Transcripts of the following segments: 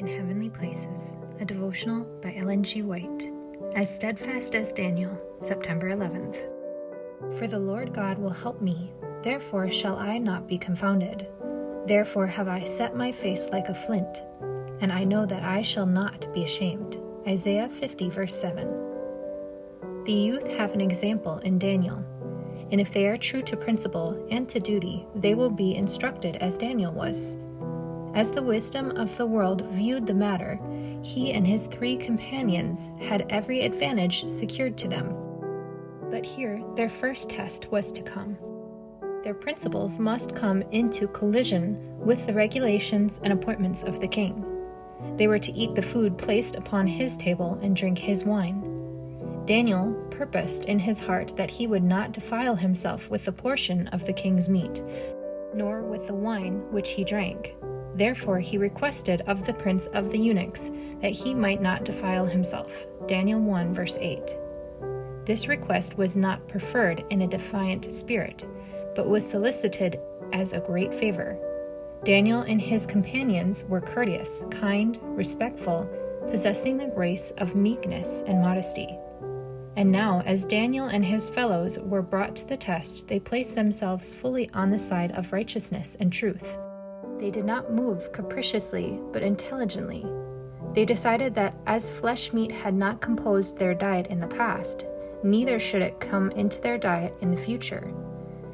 in Heavenly Places, a devotional by Ellen G. White, as steadfast as Daniel, September 11th. For the Lord God will help me, therefore shall I not be confounded. Therefore have I set my face like a flint, and I know that I shall not be ashamed. Isaiah 50, verse 7. The youth have an example in Daniel, and if they are true to principle and to duty, they will be instructed as Daniel was. As the wisdom of the world viewed the matter, he and his 3 companions had every advantage secured to them. But here, their first test was to come. Their principles must come into collision with the regulations and appointments of the king. They were to eat the food placed upon his table and drink his wine. Daniel purposed in his heart that he would not defile himself with the portion of the king's meat, nor with the wine which he drank. Therefore he requested of the prince of the eunuchs that he might not defile himself. Daniel 1, verse 8. This request was not preferred in a defiant spirit, but was solicited as a great favor. Daniel and his companions were courteous, kind, respectful, possessing the grace of meekness and modesty. And now, as Daniel and his fellows were brought to the test, they placed themselves fully on the side of righteousness and truth. They did not move capriciously, but intelligently. They decided that as flesh meat had not composed their diet in the past, neither should it come into their diet in the future.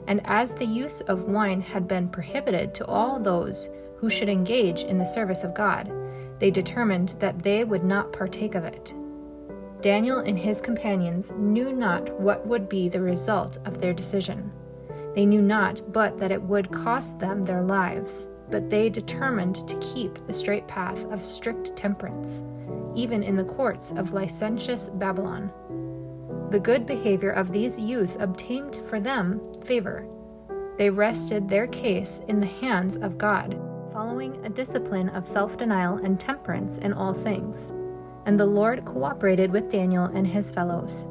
And as the use of wine had been prohibited to all those who should engage in the service of God, they determined that they would not partake of it. Daniel and his companions knew not what would be the result of their decision. They knew not but that it would cost them their lives, but they determined to keep the straight path of strict temperance, even in the courts of licentious Babylon. The good behavior of these youth obtained for them favor. They rested their case in the hands of God, following a discipline of self-denial and temperance in all things. And the Lord cooperated with Daniel and his fellows.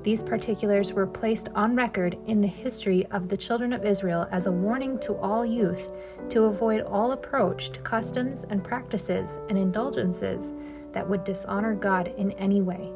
These particulars were placed on record in the history of the children of Israel as a warning to all youth to avoid all approach to customs and practices and indulgences that would dishonor God in any way.